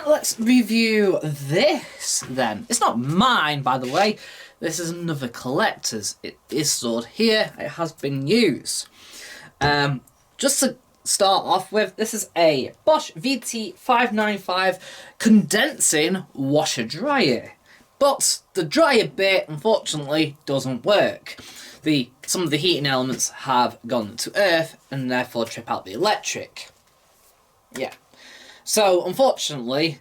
let's review this then. It's not mine, by the way. This is another collector's. It is stored here. It has been used. Just to start off with, this is a Bosch VT595 condensing washer dryer. But the dryer bit, unfortunately, doesn't work. Some of the heating elements have gone to earth and therefore trip out the electric. Yeah. So, unfortunately,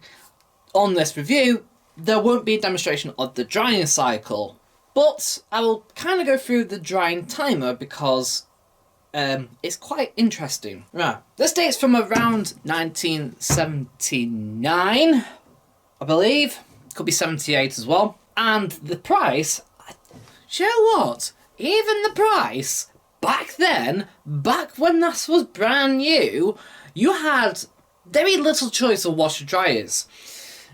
on this review, there won't be a demonstration of the drying cycle. But I will kind of go through the drying timer because it's quite interesting. Right. This dates from around 1979, I believe. Could be 78 as well. And the price, do you know what? Even the price, back then, back when this was brand new, you had very little choice of washer dryers.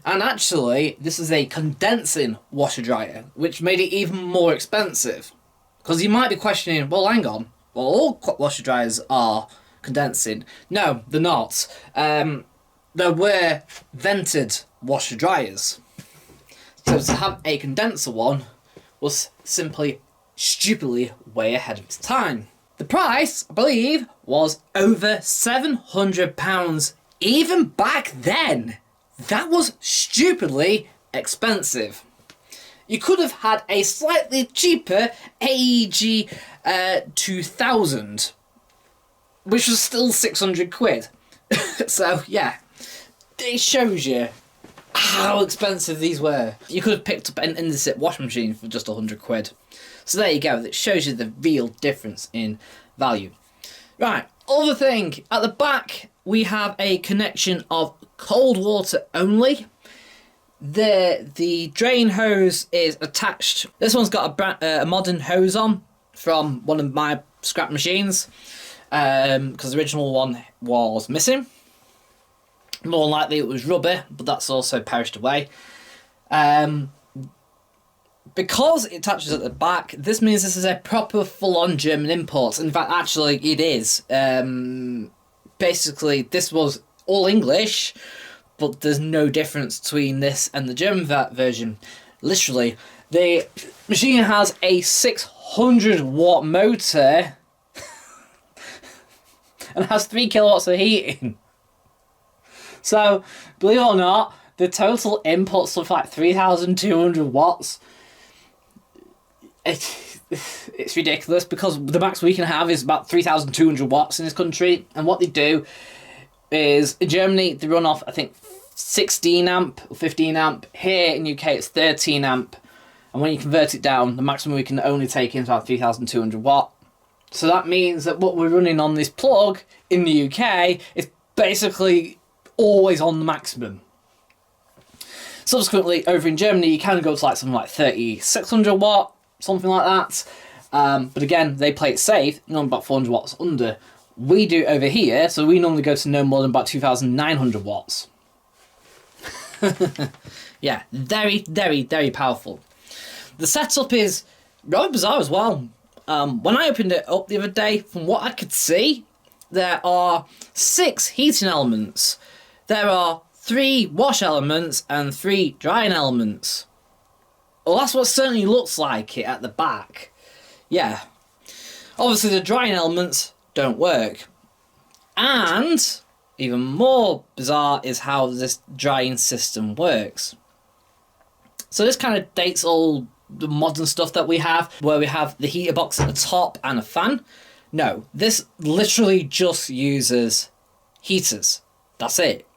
And actually, this is a condensing washer dryer, which made it even more expensive. Because you might be questioning, well, hang on, well, all washer dryers are condensing. No, they're not. There were vented washer dryers. So to have a condenser one was simply stupidly way ahead of its time. The price, I believe, was over £700 even back then. That was stupidly expensive. You could have had a slightly cheaper AEG 2000, which was still 600 quid. So yeah, it shows you how expensive these were. You could have picked up an Indesit washing machine for just 100 quid. So there you go, that shows you the real difference in value. Right, other thing, at the back we have a connection of cold water only. The drain hose is attached. This one's got a modern hose on from one of my scrap machines because the original one was missing. More likely it was rubber, but that's also perished away. Because it attaches at the back, this means this is a proper full-on German import. In fact, actually, it is. Basically, this was all English, but there's no difference between this and the German version. Literally, the machine has a 600-watt motor and has 3 kilowatts of heating. So, believe it or not, the total input stuff like 3,200 watts. It's ridiculous because the max we can have is about 3,200 watts in this country. And what they do is, in Germany, they run off, I think, 16 amp or 15 amp. Here in UK, it's 13 amp. And when you convert it down, the maximum we can only take in is about 3,200 watt. So that means that what we're running on this plug in the UK is basically always on the maximum. Subsequently, over in Germany, you can go to like something like 3,600 watt, something like that. But again, they play it safe, normally about 400 watts under. We do over here, so we normally go to no more than about 2,900 watts. Yeah, very, very, very powerful. The setup is rather bizarre as well. When I opened it up the other day, from what I could see, there are 6 heating elements. There are 3 wash elements and 3 drying elements. Well, that's what it certainly looks like it at the back. Yeah. Obviously, the drying elements don't work. And even more bizarre is how this drying system works. So this kind of dates all the modern stuff that we have, where we have the heater box at the top and a fan. No, this literally just uses heaters. That's it.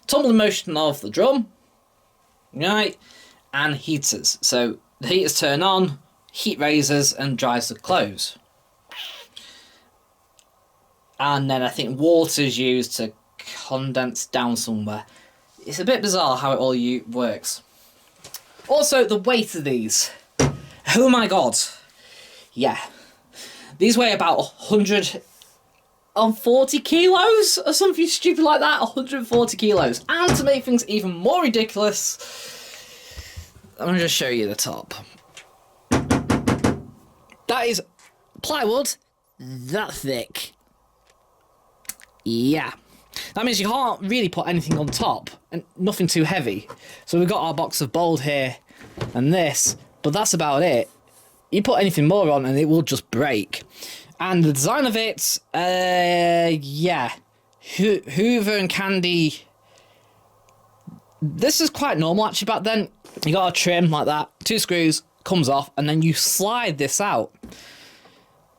Tumbling motion of the drum, right, and heaters. So the heaters turn on, heat raises and dries the clothes. And then I think water is used to condense down somewhere. It's a bit bizarre how it all works. Also, the weight of these. Oh my god. Yeah. These weigh about 140 kilos or something stupid like that. 140 kilos. And to make things even more ridiculous, I'm going to just show you the top. That is plywood that thick. Yeah. That means you can't really put anything on top, and nothing too heavy. So we've got our box of bold here, and this, but that's about it. You put anything more on and it will just break. And the design of it, yeah. Hoover and Candy. This is quite normal actually back then. You got a trim like that, 2 screws, comes off, and then you slide this out.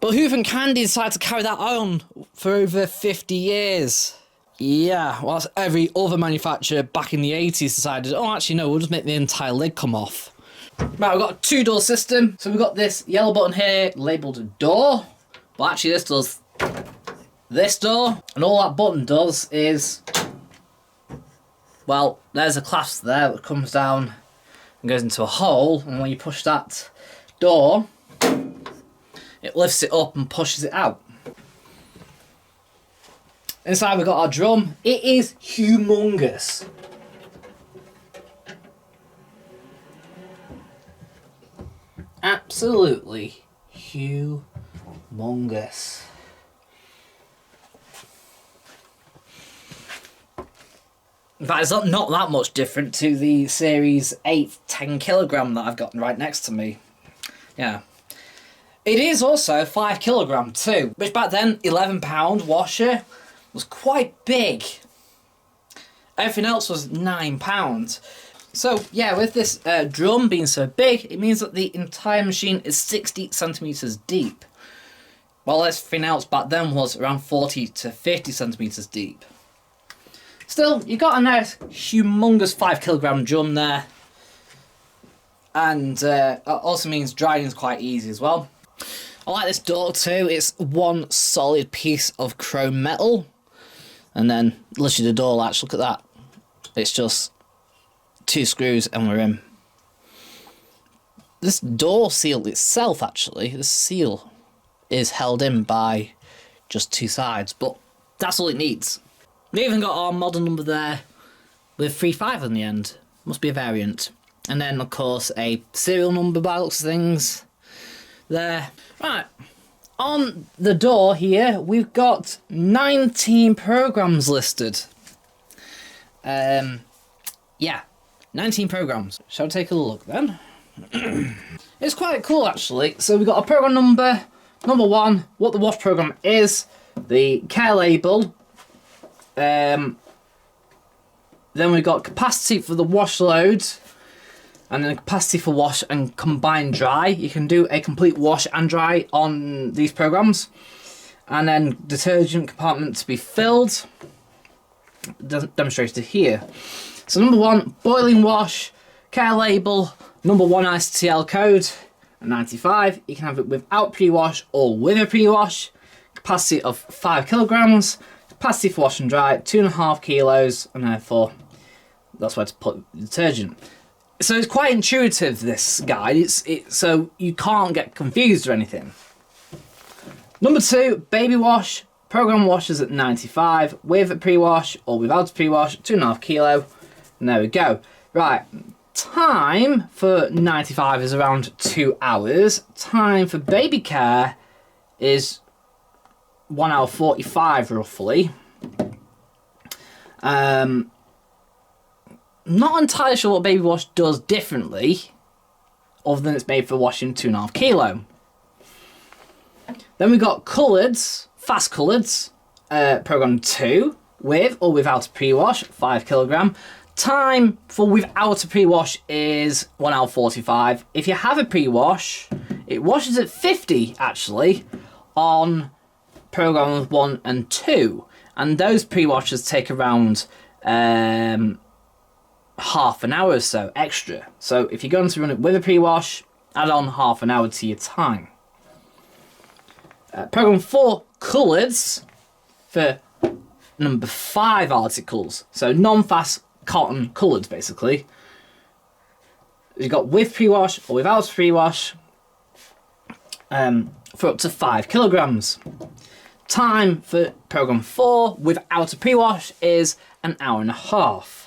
But Hoover and Candy decided to carry that on for over 50 years. Yeah, whilst every other manufacturer back in the 80s decided, oh actually no, we'll just make the entire lid come off. Right, we've got a 2-door system. So we've got this yellow button here labelled door. But actually this does this door. And all that button does is, well, there's a clasp there that comes down and goes into a hole. And when you push that door, it lifts it up and pushes it out. Inside we've got our drum. It is humongous. Absolutely humongous. In fact, it's not that much different to the Series 8 10 kilogram that I've got right next to me. Yeah. It is also 5 kilogram too, which back then, £11 washer was quite big. Everything else was £9. So yeah, with this drum being so big, it means that the entire machine is 60 centimetres deep. While everything else back then was around 40 to 50 centimetres deep. Still, you got a nice humongous 5 kilogram drum there. And that also means drying is quite easy as well. I like this door too. It's one solid piece of chrome metal. And then literally the door latch, look at that. It's just 2 screws and we're in. This door seal itself actually, the seal is held in by just 2 sides, but that's all it needs. We even got our model number there with 35 on the end. Must be a variant. And then of course a serial number by the looks of things there. Right, on the door here we've got 19 programs listed. Yeah, 19 programs. Shall we take a look then? It's quite cool actually. So we've got a program number 1, what the wash program is, the care label, then we've got capacity for the wash load, and then capacity for wash and combined dry. You can do a complete wash and dry on these programs. And then detergent compartment to be filled, demonstrated here. So number 1, boiling wash, care label, number 1 ICTL code, 95. You can have it without pre-wash or with a pre-wash. Capacity of 5 kilograms. Capacity for wash and dry, 2.5 kilos, and therefore that's where to put detergent. So it's quite intuitive, this guide. So you can't get confused or anything. Number 2, baby wash. Program wash is at 95 with a pre-wash or without a pre-wash, 2.5 kilo. And there we go. Right, time for 95 is around 2 hours. Time for baby care is 1 hour 45 roughly. Not entirely sure what baby wash does differently, other than it's made for washing 2.5 kilo. Then we've got coloureds, fast coloureds, program 2, with or without a pre-wash, 5 kilogram. Time for without a pre-wash is 1 hour 45. If you have a pre-wash, it washes at 50 actually on programs 1 and 2, and those pre-washes take around half an hour or so extra. So if you're going to run it with a pre-wash, add on half an hour to your time. Program 4, coloureds, for number 5 articles. So non-fast cotton coloureds basically. You've got with pre-wash or without pre-wash for up to 5 kilograms. Time for program 4 without a pre-wash is 1.5 hours.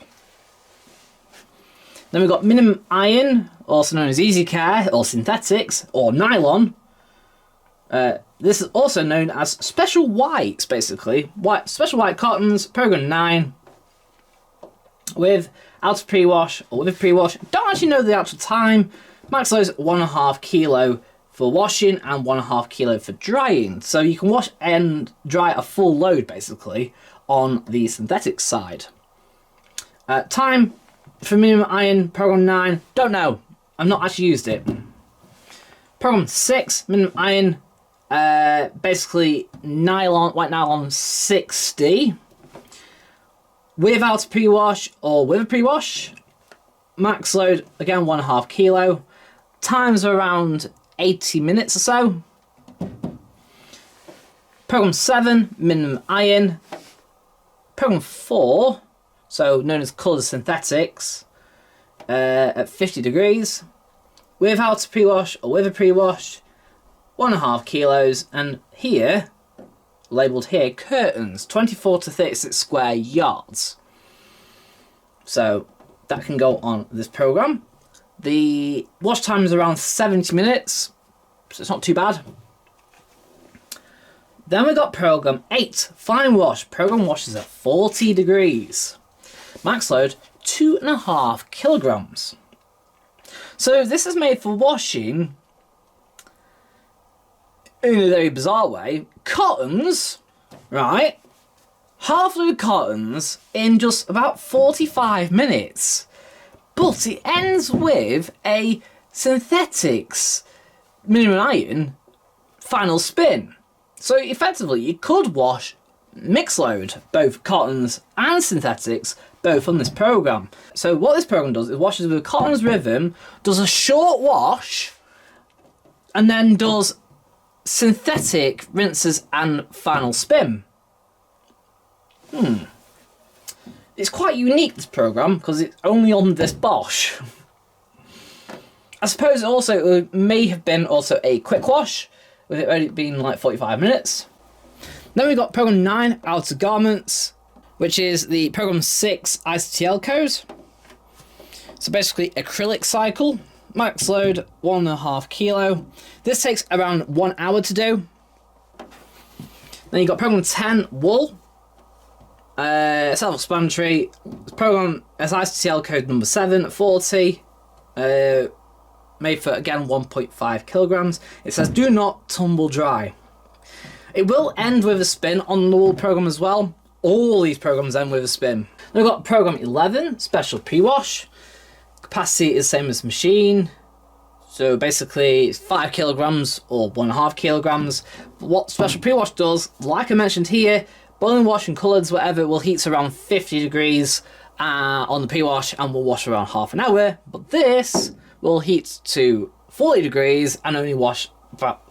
Then we've got minimum iron, also known as easy care or synthetics or nylon. This is also known as special whites, basically. Special white cottons, program 9, with out of pre-wash or with pre-wash. Don't actually know the actual time. Max load is 1.5 kilo for washing and 1.5 kilo for drying. So you can wash and dry a full load, basically, on the synthetic side. Time for minimum iron, program 9, don't know. I've not actually used it. Program 6, minimum iron, basically nylon, white nylon 60. Without a pre-wash or with a pre-wash. Max load, again, 1.5 kilo. Times around 80 minutes or so. Program 7, minimum iron. Program 4, so known as coloured synthetics, at 50 degrees. Without a pre-wash or with a pre-wash, 1.5 kilos. And here, labelled here, curtains, 24 to 36 square yards. So that can go on this program. The wash time is around 70 minutes, so it's not too bad. Then we got program 8, fine wash. Program washes at 40 degrees. Max load, 2.5 kilograms. So this is made for washing, in a very bizarre way, cottons, right? Half load cottons in just about 45 minutes. But it ends with a synthetics minimum iron final spin. So effectively you could wash mix load, both cottons and synthetics, both on this program. So what this program does is washes with a cottons rhythm, does a short wash, and then does synthetic rinses and final spin. It's quite unique, this program, because it's only on this Bosch. I suppose it may have been also a quick wash, with it only being like 45 minutes. Then we've got program 9, outer garments, which is the program 6 ICTL code. So basically acrylic cycle, max load 1.5 kilo. This takes around 1 hour to do. Then you've got program 10, wool. Self-explanatory. Program as ICTL code number 740. Made for, again, 1.5 kilograms. It says do not tumble dry. It will end with a spin on the wool program as well. All these programs end with a spin. Then we've got program 11, special pre-wash. Capacity is the same as machine. So basically it's 5 kilograms or 1.5 kilograms. But what special pre-wash does, like I mentioned here, boiling wash and colours, whatever, will heat to around 50 degrees on the pre-wash and will wash around half an hour. But this will heat to 40 degrees and only wash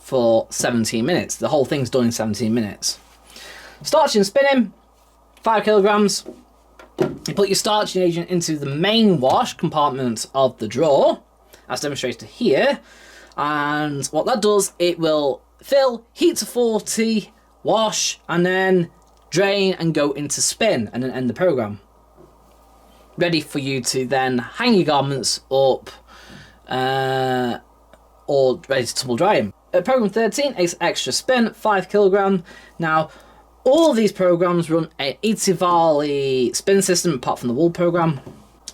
for 17 minutes. The whole thing's done in 17 minutes. Starch and spinning, 5 kilograms. You put your starching agent into the main wash compartment of the drawer, as demonstrated here. And what that does, it will fill, heat to 40, wash, and then drain and go into spin, and then end the program. Ready for you to then hang your garments up or ready to tumble dry them. Program 13 is extra spin, 5 kilogram. Now, all of these programs run an Itivali spin system apart from the wool program.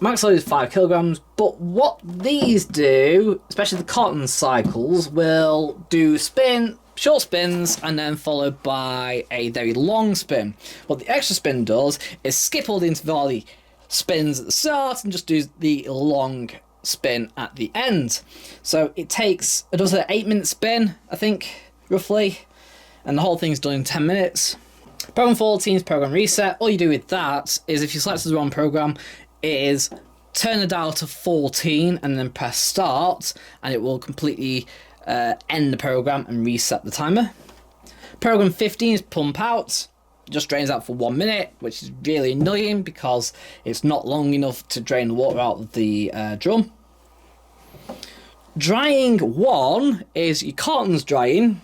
Max load is 5 kilograms, but what these do, especially the cotton cycles, will do short spins and then followed by a very long spin. What the extra spin does is skip all the Itivali spins at the start and just do the long spin at the end. So it does an 8-minute spin, I think, roughly, and the whole thing's done in 10 minutes. Program 14 is program reset. All you do with that is, if you select the wrong program, it is turn the dial to 14 and then press start, and it will completely end the program and reset the timer. Program 15 is pump out. It just drains out for 1 minute, which is really annoying because it's not long enough to drain the water out of the drum. Drying 1 is your cottons drying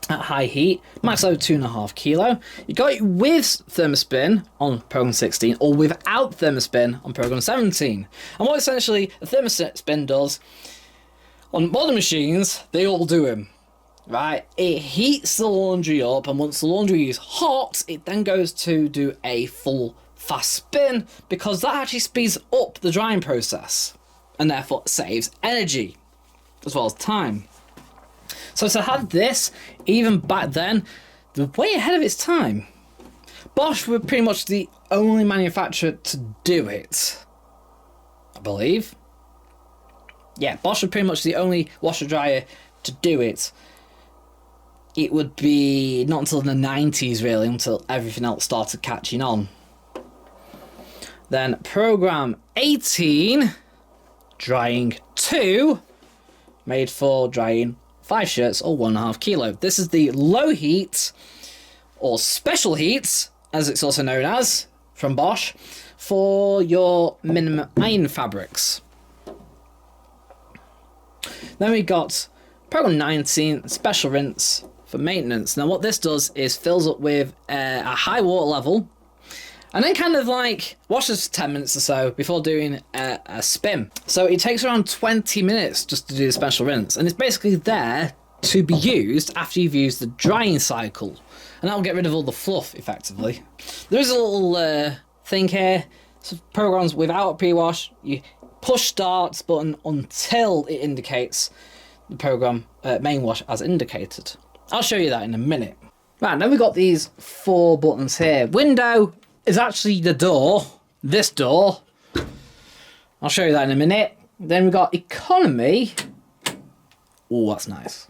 at high heat, max load 2.5 kilo. You got it with thermospin on program 16 or without thermospin on program 17. And what essentially the thermospin does, on modern machines, they all do them. right, it heats the laundry up, and once the laundry is hot, it then goes to do a full fast spin, because that actually speeds up the drying process, and therefore saves energy, as well as time. So to have this, even back then, they're way ahead of its time. Bosch were pretty much the only manufacturer to do it, I believe. Yeah, Bosch were pretty much the only washer dryer to do it. It would be not until the 90s really, until everything else started catching on. Then program 18, drying 2, made for drying 5 shirts or 1.5 kilo. This is the low heat, or special heat, as it's also known as, from Bosch, for your minimum iron fabrics. Then we got program 19, special rinse for maintenance. Now what this does is fills up with a high water level, and then kind of like washes for 10 minutes or so before doing a spin. So it takes around 20 minutes just to do the special rinse, and it's basically there to be used after you've used the drying cycle, and that'll get rid of all the fluff effectively. There is a little thing here, so programs without a pre-wash, you push start button until it indicates the program main wash as indicated. I'll show you that in a minute. Right, then we've got these 4 buttons here. Window is actually the door, this door. I'll show you that in a minute. Then we've got economy. Oh, that's nice.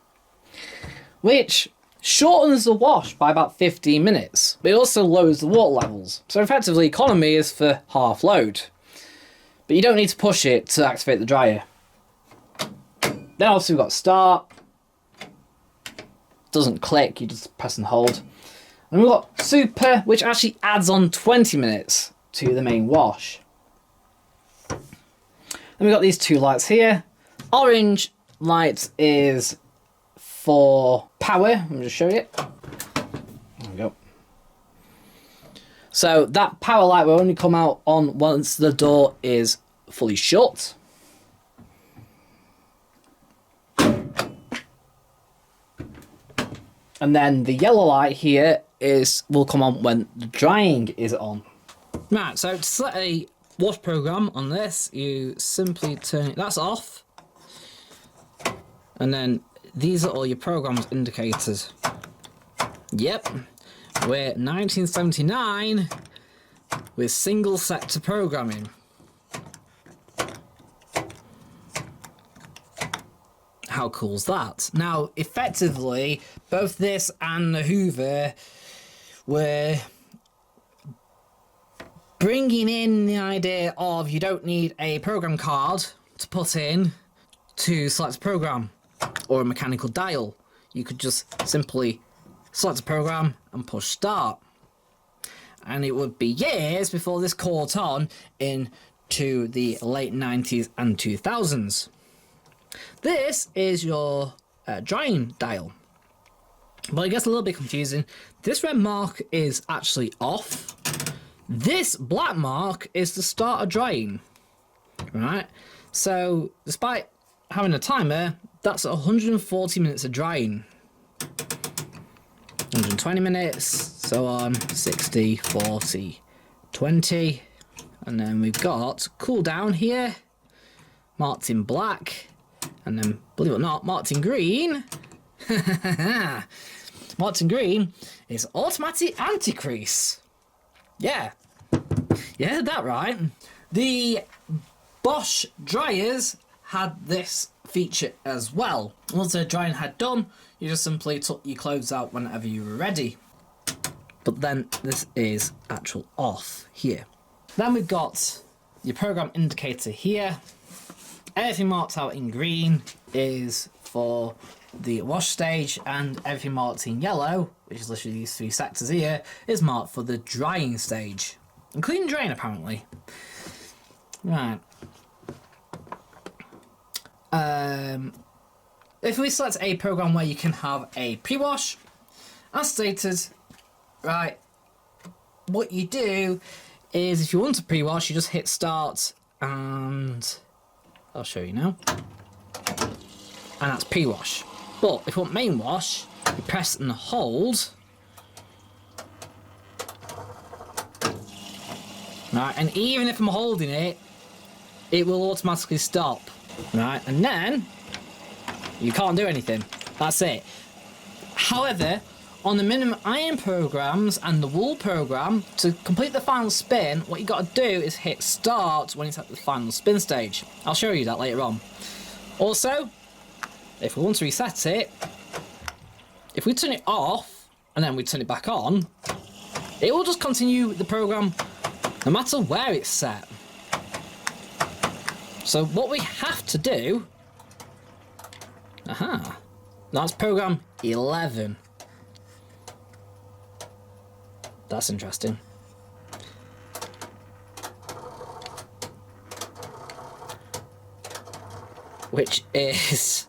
Which shortens the wash by about 15 minutes. But it also lowers the water levels. So effectively, economy is for half load. But you don't need to push it to activate the dryer. Then obviously we've got start. Doesn't click, you just press and hold. And we've got super, which actually adds on 20 minutes to the main wash. Then we've got these 2 lights here. Orange light is for power. Let me just show you. There we go. So that power light will only come out on once the door is fully shut. And then the yellow light here will come on when the drying is on. Right, so to set a wash program on this, you simply turn it, that's off. And then these are all your programs indicated. Yep, we're 1979 with single sector programming. How cool's that? Now, effectively, both this and the Hoover were bringing in the idea of you don't need a program card to put in to select a program or a mechanical dial. You could just simply select a program and push start. And it would be years before this caught on into the late 90s and 2000s. This is your drying dial. But it gets a little bit confusing. This red mark is actually off. This black mark is the start of drying. Right? So, despite having a timer, that's 140 minutes of drying. 120 minutes, so on, 60, 40, 20. And then we've got cool down here, marked in black. And then, believe it or not, marked in green. Marked in green is automatic anti-crease. Yeah. Yeah, that right. The Bosch dryers had this feature as well. Once the drying had done, you just simply took your clothes out whenever you were ready. But then this is actual off here. Then we've got your program indicator here. Everything marked out in green is for the wash stage, and everything marked in yellow, which is literally these 3 sectors here, is marked for the drying stage. Including drain, apparently. Right. If we select a program where you can have a pre-wash, as stated, right, what you do is if you want to pre-wash, you just hit start, and I'll show you now. And that's pre-wash. But if you want main wash, you press and hold. Right, and even if I'm holding it, it will automatically stop. Right, and then you can't do anything. That's it. However, on the minimum iron programs and the wool program, to complete the final spin, what you got to do is hit start when it's at the final spin stage. I'll show you that later on. Also, if we want to reset it, if we turn it off and then we turn it back on, it will just continue the program no matter where it's set. So what we have to do, that's program 11. That's interesting. Which is...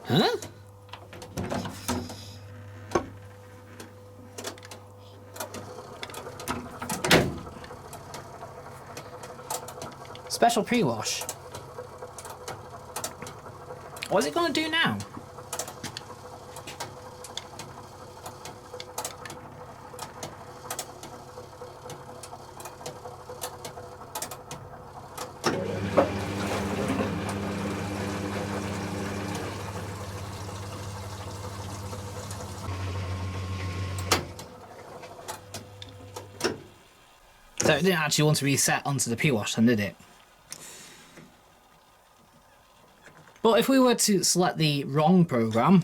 Huh? Special pre-wash. What is it going to do now? So it didn't actually want to reset onto the pre-wash then, did it? But if we were to select the wrong program,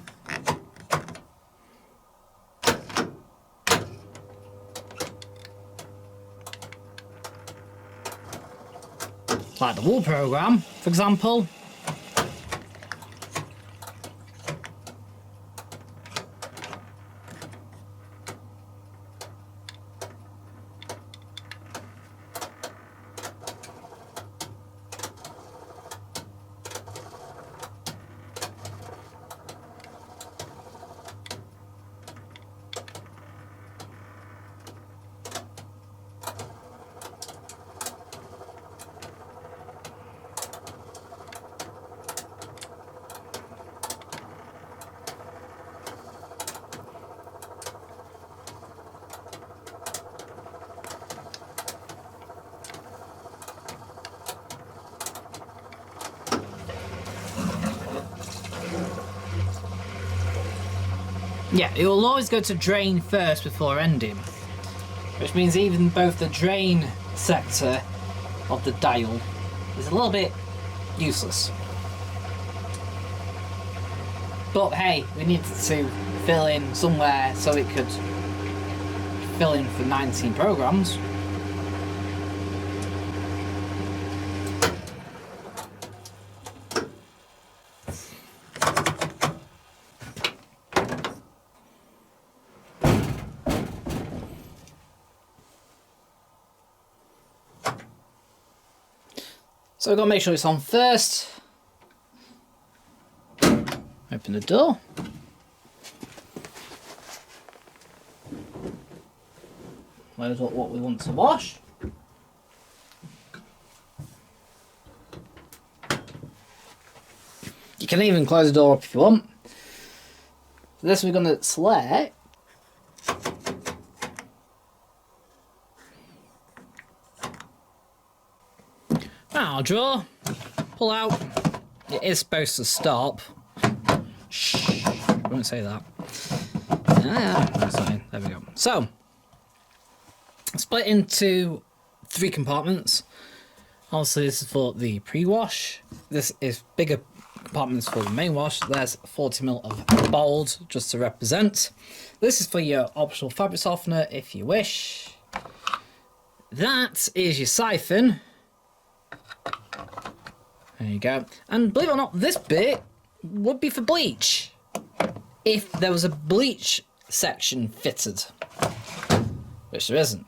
like the wool program, for example, yeah, it will always go to drain first before ending, which means even both the drain sector of the dial is a little bit useless. But hey, we needed to fill in somewhere so it could fill in for 19 programs. So we've got to make sure it's on first. Open the door. Load up what we want to wash. You can even close the door up if you want. For this we're going to select our drawer, pull out. It is supposed to stop. Shh, I won't say that. That's fine. There we go. So, split into 3 compartments. Obviously, this is for the pre-wash. This is bigger compartments for the main wash. There's 40ml of bold, just to represent. This is for your optional fabric softener, if you wish. That is your siphon. There you go. And believe it or not, this bit would be for bleach, if there was a bleach section fitted, which there isn't.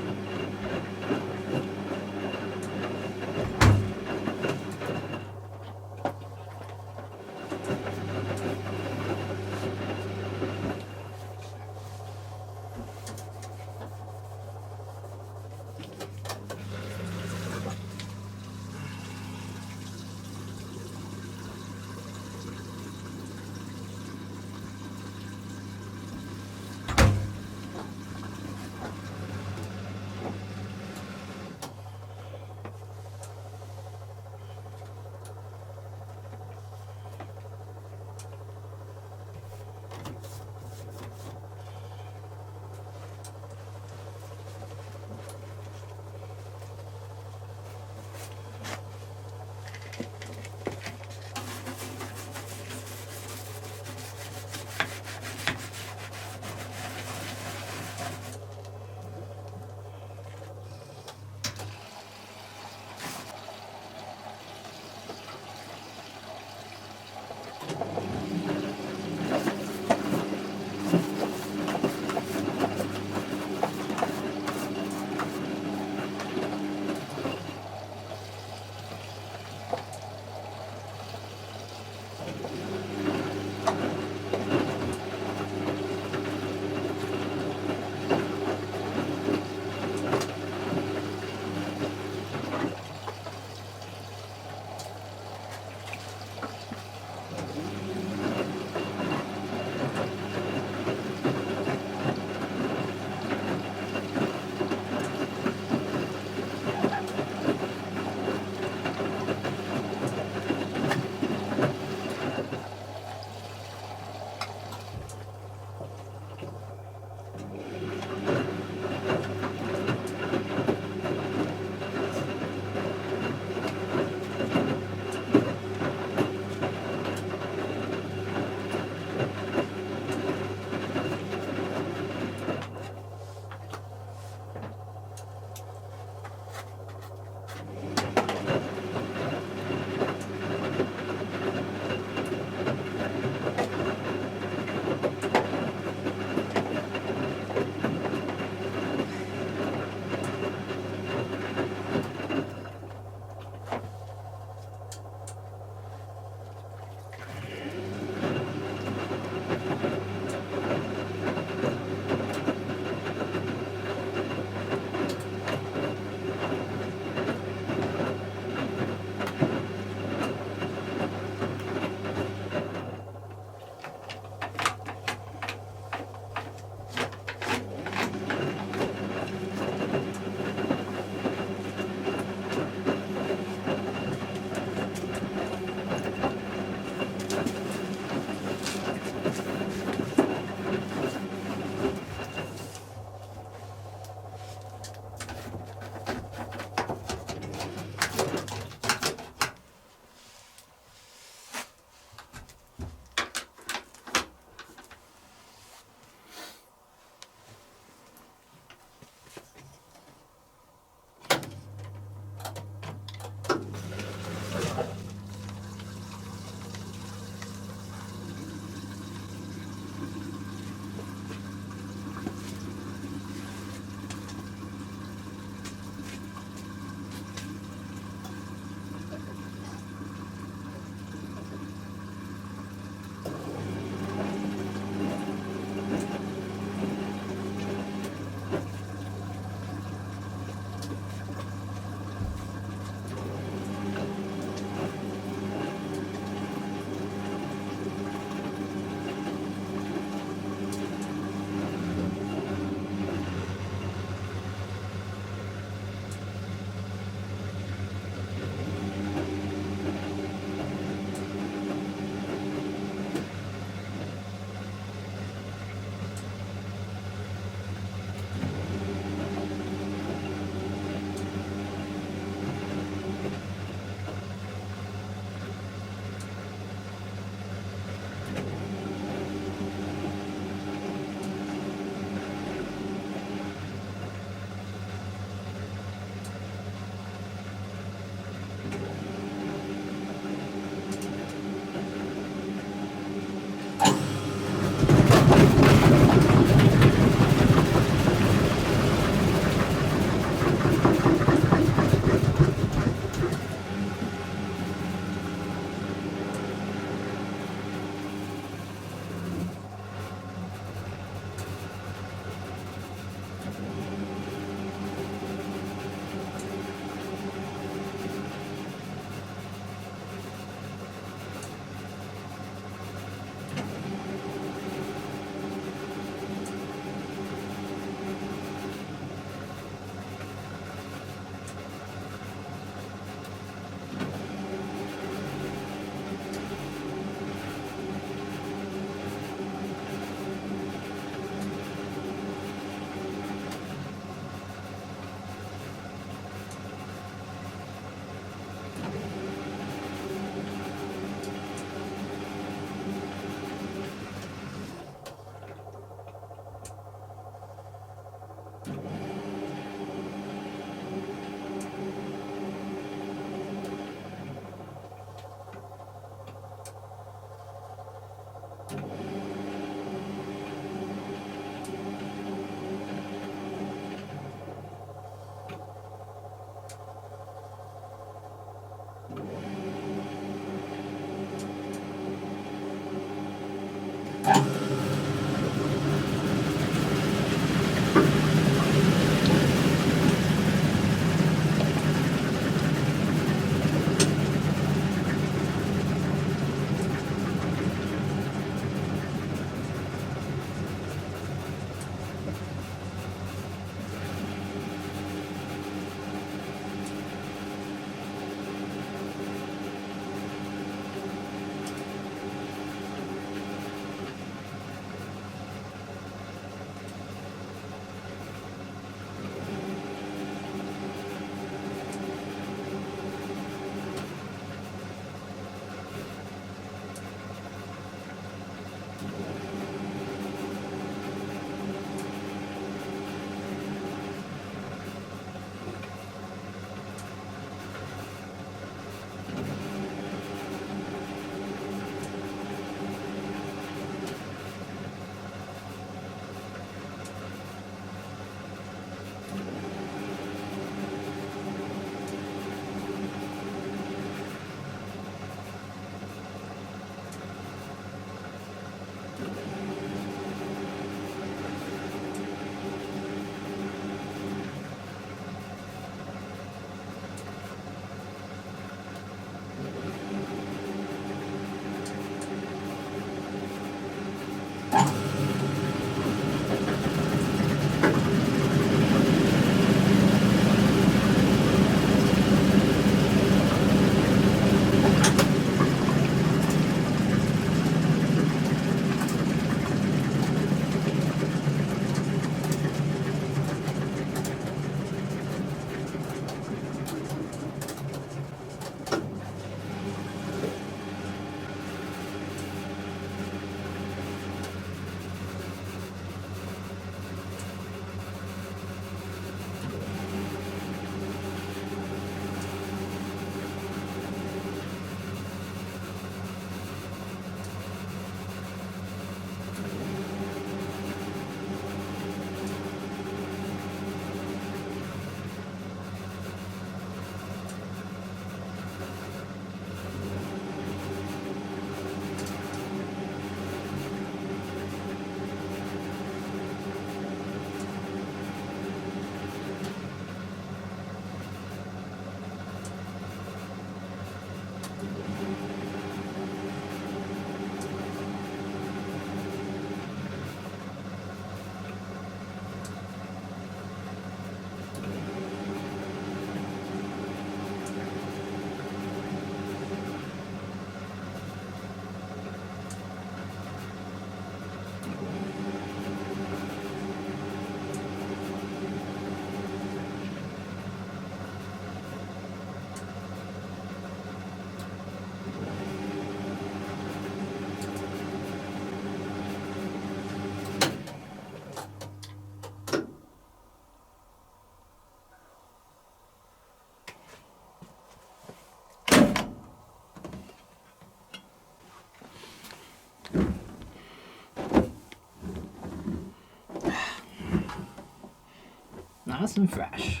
Nice and fresh.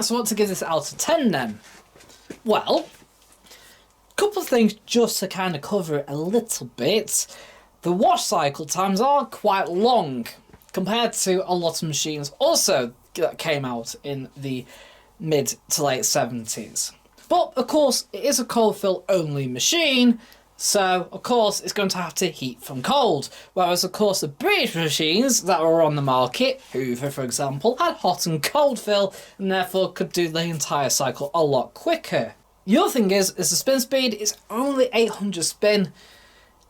So what to give this out of 10 then? Well, a couple of things just to kind of cover it a little bit. The wash cycle times are quite long compared to a lot of machines also that came out in the mid to late 70s. But of course it is a cold fill only machine, so of course it's going to have to heat from cold, whereas of course the British machines that were on the market, Hoover for example, had hot and cold fill and therefore could do the entire cycle a lot quicker. The other thing is the spin speed is only 800 spin.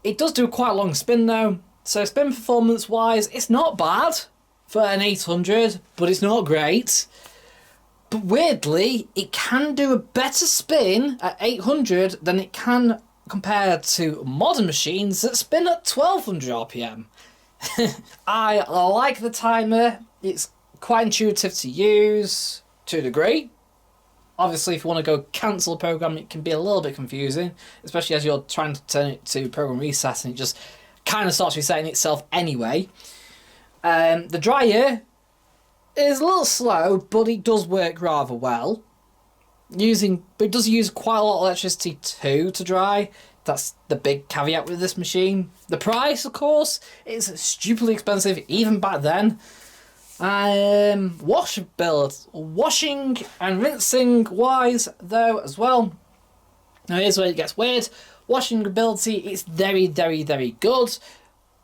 It does do quite a long spin though, so spin performance wise it's not bad for an 800, but it's not great. But weirdly, it can do a better spin at 800 than it can compared to modern machines that spin at 1200 RPM. I like the timer. It's quite intuitive to use to a degree. Obviously, if you want to go cancel a program, it can be a little bit confusing, especially as you're trying to turn it to program reset and it just kind of starts resetting itself anyway. The dryer is a little slow, but it does work rather well. But it does use quite a lot of electricity too to dry. That's the big caveat with this machine. The price, of course, is stupidly expensive even back then. Washing and rinsing wise though as well. Now here's where it gets weird. Washing ability is very, very, very good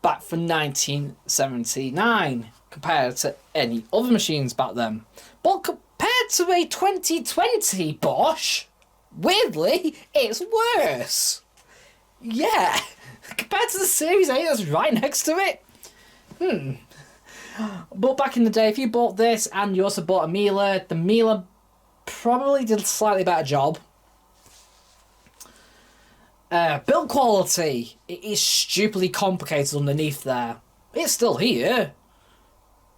back from 1979 compared to any other machines back then. But compared to a 2020 Bosch, weirdly, it's worse. Yeah, compared to the Series 8 that's right next to it. But back in the day, if you bought this and you also bought a Miele, the Miele probably did a slightly better job. Build quality, it is stupidly complicated underneath there. It's still here,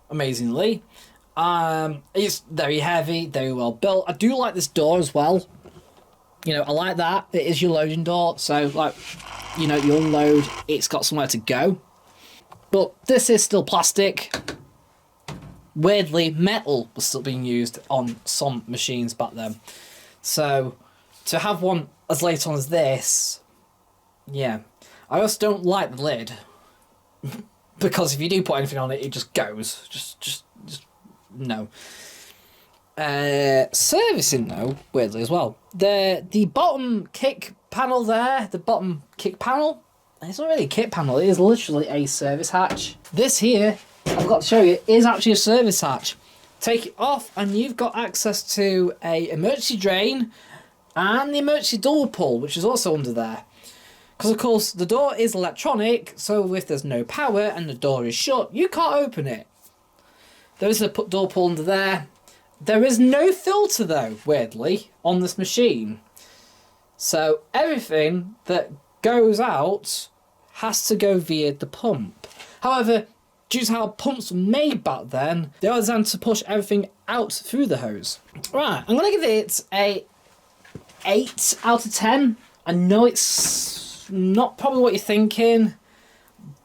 amazingly. It's very heavy, very well built. I do like this door as well. You know, I like that. It is your loading door, so like, you know, you unload, it's got somewhere to go. But this is still plastic. Weirdly, metal was still being used on some machines back then. So, to have one as late on as this, yeah. I also don't like the lid. Because if you do put anything on it, it just goes. Just no. Servicing though, weirdly as well. The bottom kick panel there, it's not really a kick panel, it is literally a service hatch. This here, I've got to show you, is actually a service hatch. Take it off and you've got access to a emergency drain and the emergency door pull, which is also under there. Because of course the door is electronic, so if there's no power and the door is shut, you can't open it. There is a door pull under there. There is no filter though, weirdly, on this machine. So everything that goes out has to go via the pump. However, due to how pumps were made back then, they are designed to push everything out through the hose. Right, I'm going to give it a 8 out of 10. I know it's not probably what you're thinking,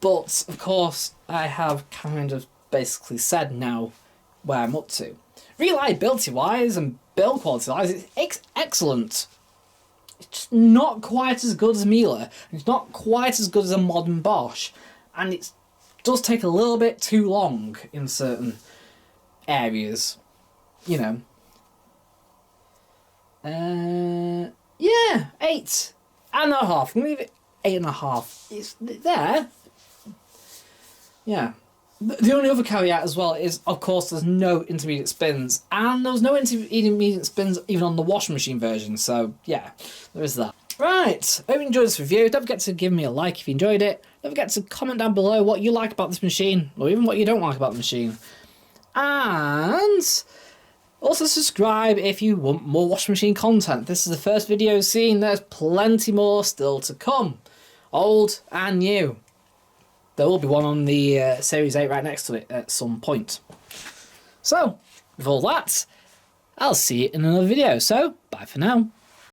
but of course I have kind of basically said now where I'm up to. Reliability wise and build quality wise, it's excellent. It's just not quite as good as Miele. It's not quite as good as a modern Bosch, and it does take a little bit too long in certain areas, you know. Yeah, 8.5. I'm gonna leave it 8.5. It's there. Yeah. The only other caveat as well is, of course, there's no intermediate spins, and there was no intermediate spins even on the washing machine version, so yeah, there is that. Right, hope you enjoyed this review. Don't forget to give me a like if you enjoyed it. Don't forget to comment down below what you like about this machine, or even what you don't like about the machine. And also subscribe if you want more washing machine content. This is the first video seen, there's plenty more still to come. Old and new. There will be one on the Series 8 right next to it at some point. So, with all that, I'll see you in another video. So, bye for now.